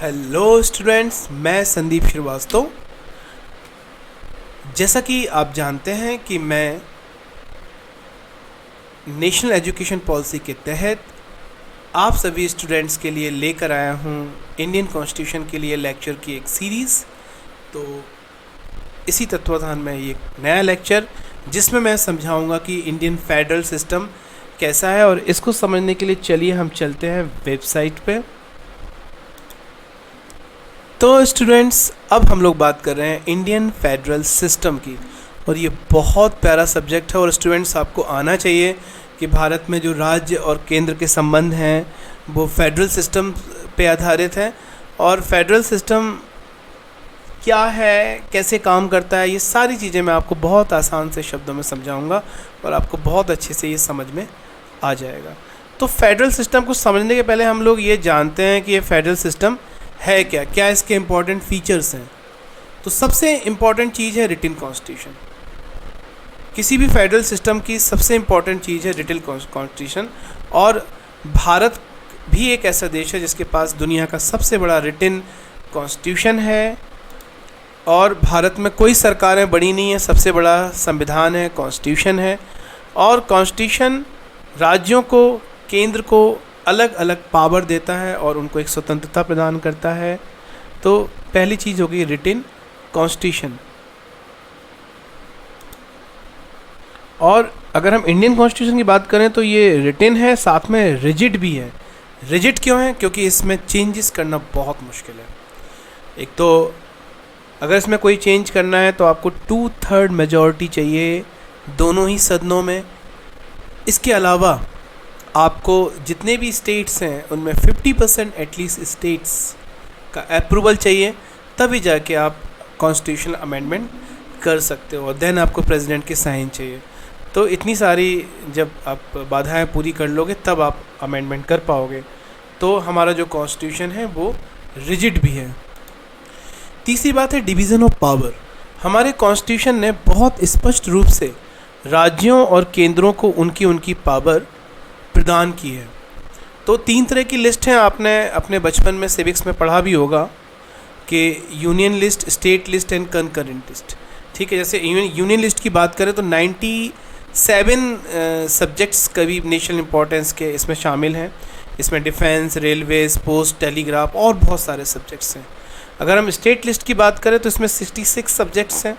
Hello students, मैं संदीप श्रीवास्तव। जैसा कि आप जानते हैं कि मैं नेशनल एजुकेशन पॉलिसी के तहत आप सभी स्टूडेंट्स के लिए लेकर आया हूँ इंडियन कॉन्स्टिट्यूशन के लिए लेक्चर की एक सीरीज़। तो इसी तत्वाधान में ये नया लेक्चर जिसमें मैं समझाऊंगा कि इंडियन फेडरल सिस्टम कैसा है, और इसको समझने के लिए चलिए हम चलते हैं वेबसाइट पे। तो स्टूडेंट्स, अब हम लोग बात कर रहे हैं इंडियन फेडरल सिस्टम की, और ये बहुत प्यारा सब्जेक्ट है। और स्टूडेंट्स, आपको आना चाहिए कि भारत में जो राज्य और केंद्र के संबंध हैं वो फेडरल सिस्टम पे आधारित हैं, और फेडरल सिस्टम क्या है, कैसे काम करता है, ये सारी चीज़ें मैं आपको बहुत आसान से शब्दों में समझाऊंगा और आपको बहुत अच्छे से ये समझ में आ जाएगा। तो फेडरल सिस्टम को समझने के पहले हम लोग ये जानते हैं कि ये फेडरल सिस्टम है क्या, क्या इसके इम्पॉर्टेंट फीचर्स हैं। तो सबसे इम्पॉर्टेंट चीज़ है रिटन कॉन्स्टिट्यूशन। किसी भी फेडरल सिस्टम की सबसे इम्पॉर्टेंट चीज़ है रिटन कॉन्स्टिट्यूशन, और भारत भी एक ऐसा देश है जिसके पास दुनिया का सबसे बड़ा रिटन कॉन्स्टिट्यूशन है। और भारत में कोई सरकारें बड़ी नहीं है, सबसे बड़ा संविधान है, कॉन्स्टिट्यूशन है। और कॉन्स्टिट्यूशन राज्यों को, केंद्र को अलग अलग पावर देता है और उनको एक स्वतंत्रता प्रदान करता है। तो पहली चीज़ होगी रिटन कॉन्स्टिट्यूशन। और अगर हम इंडियन कॉन्स्टिट्यूशन की बात करें तो ये रिटन है, साथ में रिजिड भी है। रिजिड क्यों है? क्योंकि इसमें चेंजेस करना बहुत मुश्किल है। एक तो अगर इसमें कोई चेंज करना है तो आपको 2/3 मेजॉरिटी चाहिए दोनों ही सदनों में। इसके अलावा आपको जितने भी स्टेट्स हैं उनमें 50% एटलीस्ट स्टेट्स का अप्रूवल चाहिए, तभी जाके आप कॉन्स्टिट्यूशनल अमेंडमेंट कर सकते हो। और देन आपको प्रेसिडेंट के साइन चाहिए। तो इतनी सारी जब आप बाधाएं पूरी कर लोगे तब आप अमेंडमेंट कर पाओगे। तो हमारा जो कॉन्स्टिट्यूशन है वो रिजिड भी है। तीसरी बात है डिवीज़न ऑफ पावर। हमारे कॉन्स्टिट्यूशन ने बहुत स्पष्ट रूप से राज्यों और केंद्रों को उनकी पावर प्रदान की है। तो 3 तरह की लिस्ट हैं, आपने अपने बचपन में सिविक्स में पढ़ा भी होगा कि union list, state list and concurrent list. ठीक है, जैसे यूनियन लिस्ट की बात करें तो 97 सब्जेक्ट्स कभी नेशनल इम्पोर्टेंस के इसमें शामिल हैं। इसमें डिफेंस, रेलवेज, पोस्ट, टेलीग्राफ और बहुत सारे सब्जेक्ट्स हैं। अगर हम स्टेट लिस्ट की बात करें तो इसमें 66 सब्जेक्ट्स हैं।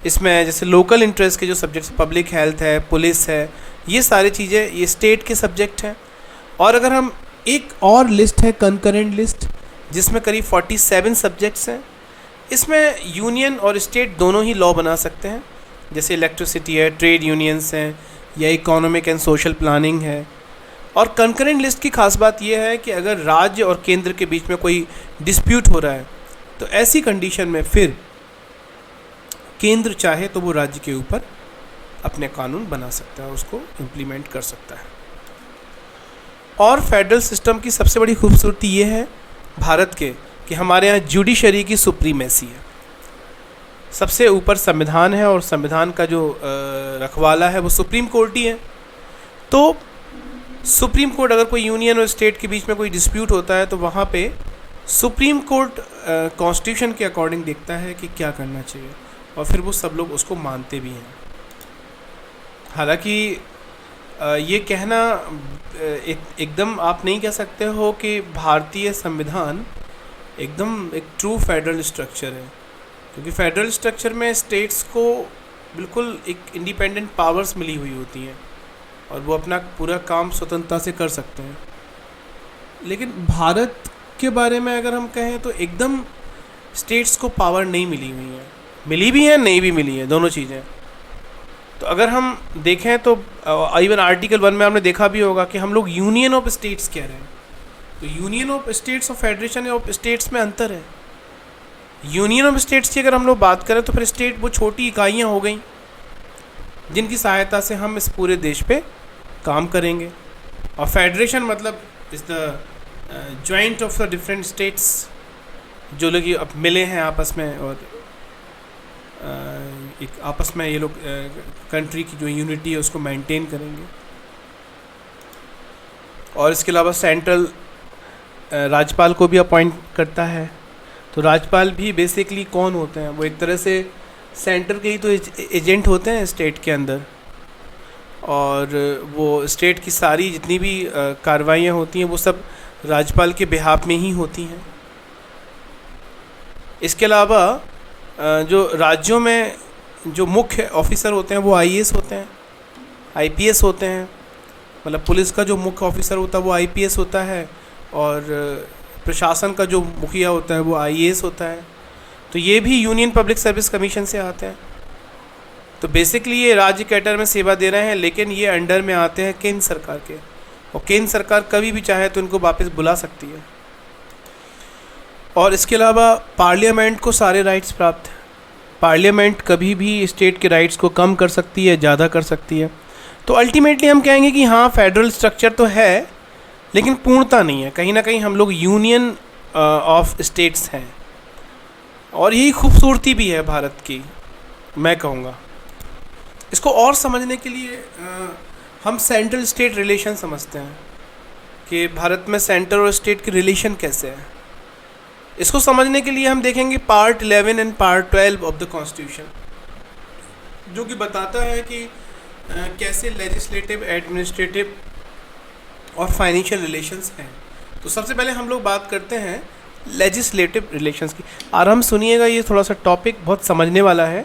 इसमें जैसे लोकल इंटरेस्ट के जो सब्जेक्ट्स, पब्लिक हेल्थ है, पुलिस है, ये सारी चीज़ें ये स्टेट के सब्जेक्ट हैं। और अगर हम एक और लिस्ट है कंकरेंट लिस्ट, जिसमें करीब 47 सब्जेक्ट्स हैं। इसमें यूनियन और स्टेट दोनों ही लॉ बना सकते हैं, जैसे इलेक्ट्रिसिटी है, ट्रेड यूनियंस हैं, या इकोनॉमिक एंड सोशल प्लानिंग है। और कंकरेंट लिस्ट की खास बात यह है कि अगर राज्य और केंद्र के बीच में कोई डिस्प्यूट हो रहा है तो ऐसी कंडीशन में फिर केंद्र चाहे तो वो राज्य के ऊपर अपने कानून बना सकता है, उसको इम्प्लीमेंट कर सकता है। और फेडरल सिस्टम की सबसे बड़ी खूबसूरती ये है भारत के कि हमारे यहाँ जुडिशरी की सुप्रीमेसी है। सबसे ऊपर संविधान है, और संविधान का जो रखवाला है वो सुप्रीम कोर्ट ही है। तो सुप्रीम कोर्ट, अगर कोई यूनियन और स्टेट के बीच में कोई डिस्प्यूट होता है तो वहाँ पे सुप्रीम कोर्ट कॉन्स्टिट्यूशन के अकॉर्डिंग देखता है कि क्या करना चाहिए, और फिर वो सब लोग उसको मानते भी हैं। हालांकि ये कहना एकदम आप नहीं कह सकते हो कि भारतीय संविधान एकदम एक ट्रू फेडरल स्ट्रक्चर है, क्योंकि फेडरल स्ट्रक्चर में स्टेट्स को बिल्कुल एक इंडिपेंडेंट पावर्स मिली हुई होती हैं और वो अपना पूरा काम स्वतंत्रता से कर सकते हैं। लेकिन भारत के बारे में अगर हम कहें तो एकदम स्टेट्स को पावर नहीं मिली हुई है, मिली भी है, नहीं भी मिली है, दोनों चीज़ें। तो अगर हम देखें तो इवन आर्टिकल 1 में आपने देखा भी होगा कि हम लोग यूनियन ऑफ स्टेट्स कह रहे हैं। तो यूनियन ऑफ स्टेट्स और फेडरेशन ऑफ स्टेट्स में अंतर है। यूनियन ऑफ स्टेट्स की अगर हम लोग बात करें तो फिर स्टेट वो छोटी इकाइयाँ हो गई जिनकी सहायता से हम इस पूरे देश पे काम करेंगे। और फेडरेशन मतलब is the joint of the different states, जो लोग अब मिले हैं आपस में, और एक आपस में ये लोग कंट्री की जो यूनिटी है उसको मेंटेन करेंगे। और इसके अलावा सेंट्रल राज्यपाल को भी अपॉइंट करता है। तो राज्यपाल भी बेसिकली कौन होते हैं, वो एक तरह से सेंटर के ही तो एजेंट होते हैं स्टेट के अंदर, और वो स्टेट की सारी जितनी भी कार्रवाइयाँ होती हैं वो सब राज्यपाल के बिहाफ में ही होती हैं। इसके अलावा जो राज्यों में जो मुख्य ऑफिसर होते हैं वो आईएएस होते हैं, आईपीएस होते हैं। मतलब पुलिस का जो मुख्य ऑफिसर होता है वो आईपीएस होता है, और प्रशासन का जो मुखिया होता है वो आईएएस होता है। तो ये भी यूनियन पब्लिक सर्विस कमीशन से आते हैं। तो बेसिकली ये राज्य कैडर में सेवा दे रहे हैं, लेकिन ये अंडर में आते हैं केंद्र सरकार के, और केंद्र सरकार कभी भी चाहे तो इनको वापस बुला सकती है। और इसके अलावा पार्लियामेंट को सारे राइट्स प्राप्त हैं। पार्लियामेंट कभी भी स्टेट के राइट्स को कम कर सकती है, ज़्यादा कर सकती है। तो अल्टीमेटली हम कहेंगे कि हाँ, फेडरल स्ट्रक्चर तो है, लेकिन पूर्णता नहीं है। कहीं ना कहीं हम लोग यूनियन ऑफ स्टेट्स हैं, और यही खूबसूरती भी है भारत की, मैं कहूँगा। इसको और समझने के लिए हम सेंट्रल स्टेट रिलेशन समझते हैं कि भारत में सेंटर और स्टेट के रिलेशन कैसे हैं। इसको समझने के लिए हम देखेंगे part 11 and part 12 of the constitution, जो कि बताता है कि कैसे लेजिस्लेटिव, एडमिनिस्ट्रेटिव और फाइनेंशियल रिलेशंस हैं। तो सबसे पहले हम लोग बात करते हैं लेजिस्लेटिव रिलेशंस की। आराम सुनिएगा, ये थोड़ा सा टॉपिक बहुत समझने वाला है,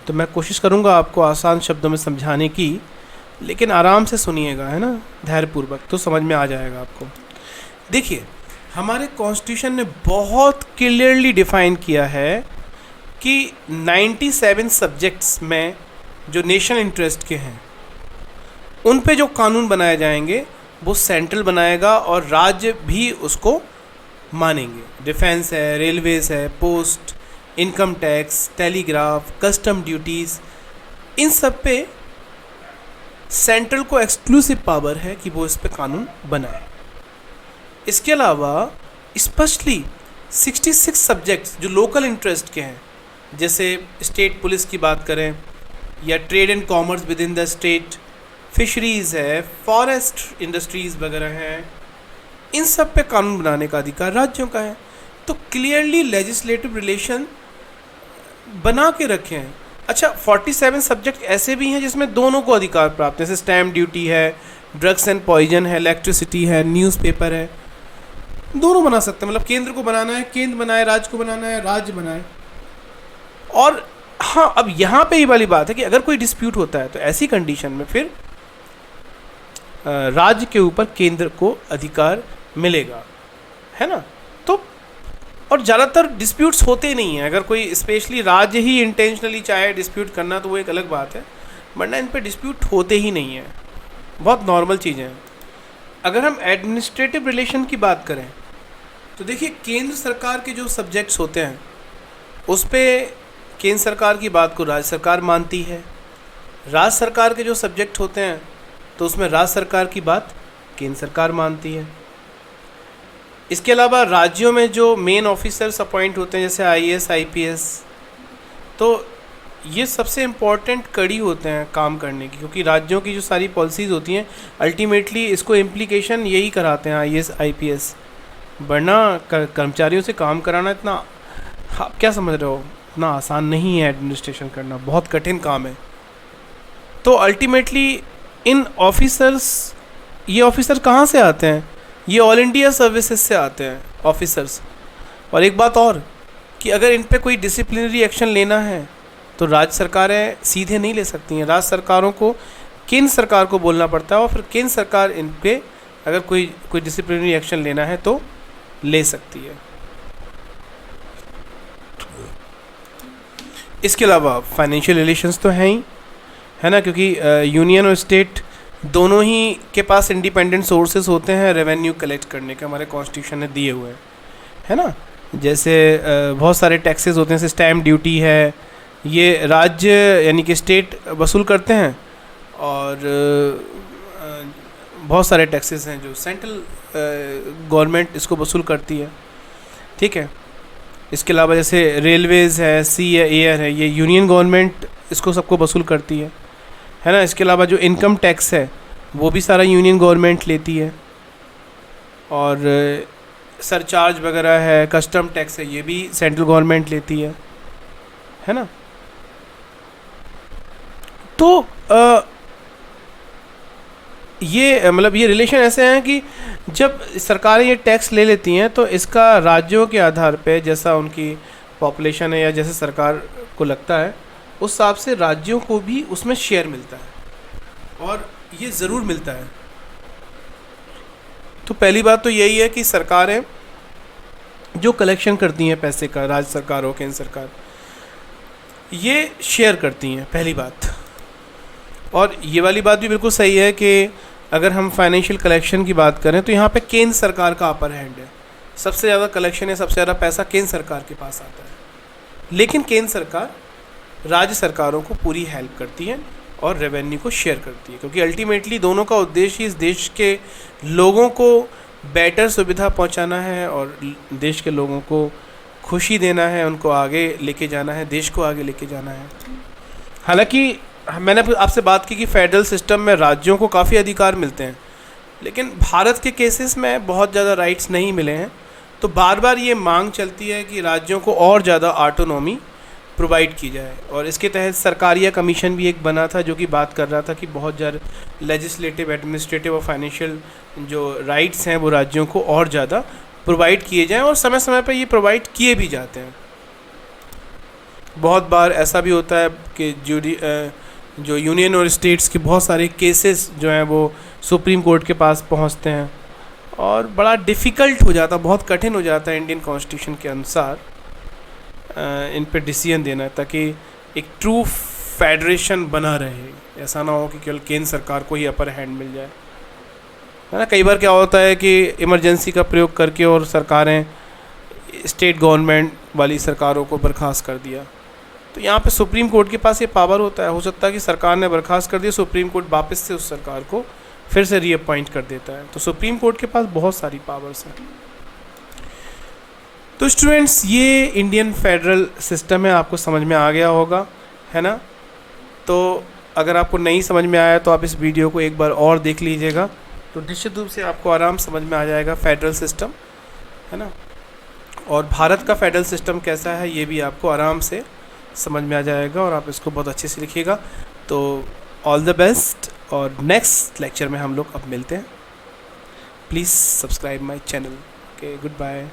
तो मैं कोशिश करूँगा आपको आसान शब्दों में समझाने की, लेकिन आराम से सुनिएगा, है ना, धैर्यपूर्वक, तो समझ में आ जाएगा आपको। देखिए, हमारे कॉन्स्टिट्यूशन ने बहुत क्लियरली डिफाइन किया है कि 97 सब्जेक्ट्स में जो नेशनल इंटरेस्ट के हैं उन पे जो कानून बनाए जाएंगे वो सेंट्रल बनाएगा, और राज्य भी उसको मानेंगे। डिफेंस है, रेलवेज है, post, income tax, telegraph, custom duties, इन सब पे सेंट्रल को एक्सक्लूसिव पावर है कि वो इस पे कानून बनाए। इसके अलावा स्पेशली 66 सब्जेक्ट्स जो लोकल इंटरेस्ट के हैं, जैसे स्टेट पुलिस की बात करें, या trade and commerce with in the state, fisheries है, फॉरेस्ट इंडस्ट्रीज़ वगैरह हैं, इन सब पे कानून बनाने का अधिकार राज्यों का है। तो क्लियरली लेजिस्लेटिव रिलेशन बना के रखे हैं। अच्छा, 47 सब्जेक्ट ऐसे भी हैं जिसमें दोनों को अधिकार प्राप्त है, जैसे स्टैम्प ड्यूटी है, ड्रग्स एंड पॉइजन है, इलेक्ट्रिसिटी है, न्यूज़पेपर है, दोनों बना सकते हैं। मतलब केंद्र को बनाना है केंद्र बनाए, राज्य को बनाना है राज्य बनाए। और हाँ, अब यहाँ पे ये वाली बात है कि अगर कोई डिस्प्यूट होता है तो ऐसी कंडीशन में फिर राज्य के ऊपर केंद्र को अधिकार मिलेगा, है ना। तो और ज़्यादातर डिस्प्यूट्स होते नहीं हैं। अगर कोई स्पेशली राज्य ही इंटेंशनली चाहे डिस्प्यूट करना तो वो एक अलग बात है, वरना इन पे डिस्प्यूट होते ही नहीं हैं, बहुत नॉर्मल चीज़ें हैं। अगर हम एडमिनिस्ट्रेटिव रिलेशन की बात करें तो देखिए, केंद्र सरकार के जो सब्जेक्ट्स होते हैं उस पर केंद्र सरकार की बात को राज्य सरकार मानती है। राज्य सरकार के जो सब्जेक्ट होते हैं तो उसमें राज्य सरकार की बात केंद्र सरकार मानती है। इसके अलावा राज्यों में जो मेन ऑफिसर्स अपॉइंट होते हैं, जैसे आईएएस, आईपीएस, तो ये सबसे इम्पॉर्टेंट कड़ी होते हैं काम करने की, क्योंकि राज्यों की जो सारी पॉलिसीज़ होती हैं अल्टीमेटली इसको इम्प्लीकेशन यही कराते हैं आईएएस, आईपीएस। वरना कर्मचारियों से काम कराना इतना, आप क्या समझ रहे हो, इतना आसान नहीं है। एडमिनिस्ट्रेशन करना बहुत कठिन काम है। तो अल्टीमेटली इन ऑफिसर्स, ये ऑफिसर कहाँ से आते हैं, ये ऑल इंडिया सर्विसेज से आते हैं ऑफिसर्स। और एक बात और कि अगर इन पे कोई डिसिप्लिनरी एक्शन लेना है तो राज्य सरकारें सीधे नहीं ले सकती हैं, राज्य सरकारों को केंद्र सरकार को बोलना पड़ता है, और फिर केंद्र सरकार इन पे अगर कोई डिसिप्लिनरी एक्शन लेना है तो ले सकती है। इसके अलावा फाइनेंशियल रिलेशंस तो हैं ही, है ना, क्योंकि यूनियन और स्टेट दोनों ही के पास इंडिपेंडेंट सोर्सेज होते हैं रेवेन्यू कलेक्ट करने के, हमारे कॉन्स्टिट्यूशन ने दिए हुए हैं, है ना। जैसे बहुत सारे टैक्सेस होते हैं, जैसे स्टैम्प ड्यूटी है, ये राज्य यानी कि स्टेट वसूल करते हैं, और बहुत सारे टैक्सेस हैं जो सेंट्रल गवर्नमेंट इसको वसूल करती है, ठीक है। इसके अलावा जैसे रेलवेज़ है, सी है, एयर है, ये यूनियन गवर्नमेंट इसको सबको वसूल करती है ना। इसके अलावा जो इनकम टैक्स है वो भी सारा यूनियन गवर्नमेंट लेती है। और सरचार्ज वगैरह है, कस्टम टैक्स है, ये भी सेंट्रल गवर्नमेंट लेती है ना। तो ये मतलब ये रिलेशन ऐसे हैं कि जब सरकारें ये टैक्स ले लेती हैं तो इसका राज्यों के आधार पे, जैसा उनकी पॉपुलेशन है या जैसे सरकार को लगता है, उस हिसाब से राज्यों को भी उसमें शेयर मिलता है, और ये ज़रूर मिलता है। तो पहली बात तो यही है कि सरकारें जो कलेक्शन करती हैं पैसे का, राज्य सरकार हो केंद्र सरकार, ये शेयर करती हैं, पहली बात। और ये वाली बात भी बिल्कुल सही है कि अगर हम फाइनेंशियल कलेक्शन की बात करें तो यहाँ पे केंद्र सरकार का अपर हैंड है, सबसे ज़्यादा कलेक्शन है, सबसे ज़्यादा पैसा केंद्र सरकार के पास आता है। लेकिन केंद्र सरकार राज्य सरकारों को पूरी हेल्प करती है और रेवेन्यू को शेयर करती है, क्योंकि अल्टीमेटली दोनों का उद्देश्य इस देश के लोगों को बेटर सुविधा पहुंचाना है और देश के लोगों को खुशी देना है, उनको आगे लेके जाना है, देश को आगे लेके जाना है। हालांकि मैंने आपसे बात की कि फेडरल सिस्टम में राज्यों को काफ़ी अधिकार मिलते हैं, लेकिन भारत के केसेस में बहुत ज़्यादा राइट्स नहीं मिले हैं। तो बार बार ये मांग चलती है कि राज्यों को और ज़्यादा ऑटोनॉमी प्रोवाइड की जाए, और इसके तहत सरकारिया कमीशन भी एक बना था जो कि बात कर रहा था कि बहुत ज़्यादा लेजिस्लेटिव, एडमिनिस्ट्रेटिव और फाइनेंशियल जो राइट्स हैं वो राज्यों को और ज़्यादा प्रोवाइड किए जाएँ, और समय समय पर ये प्रोवाइड किए भी जाते हैं। बहुत बार ऐसा भी होता है कि जो यूनियन और स्टेट्स के बहुत सारे केसेस जो हैं वो सुप्रीम कोर्ट के पास पहुंचते हैं, और बड़ा डिफ़िकल्ट हो जाता, बहुत कठिन हो जाता है इंडियन कॉन्स्टिट्यूशन के अनुसार इन पे डिसीजन देना, ताकि एक ट्रू फेडरेशन बना रहे। ऐसा ना हो कि केवल केंद्र सरकार को ही अपर हैंड मिल जाए, है ना। कई बार क्या होता है कि इमरजेंसी का प्रयोग करके और सरकारें स्टेट गवर्नमेंट वाली सरकारों को बर्खास्त कर दिया, तो यहाँ पे सुप्रीम कोर्ट के पास ये पावर होता है। हो सकता है कि सरकार ने बर्खास्त कर दिया, सुप्रीम कोर्ट वापस से उस सरकार को फिर से रीअपॉइंट कर देता है। तो सुप्रीम कोर्ट के पास बहुत सारी पावर्स हैं। तो स्टूडेंट्स, ये इंडियन फेडरल सिस्टम है, आपको समझ में आ गया होगा, है ना। तो अगर आपको नहीं समझ में आया तो आप इस वीडियो को एक बार और देख लीजिएगा, तो निश्चित रूप से आपको आराम समझ में आ जाएगा फेडरल सिस्टम, है ना। और भारत का फेडरल सिस्टम कैसा है ये भी आपको आराम से समझ में आ जाएगा, और आप इसको बहुत अच्छे से लिखिएगा। तो ऑल द बेस्ट, और नेक्स्ट लेक्चर में हम लोग अब मिलते हैं। Please subscribe my channel. Okay, good bye.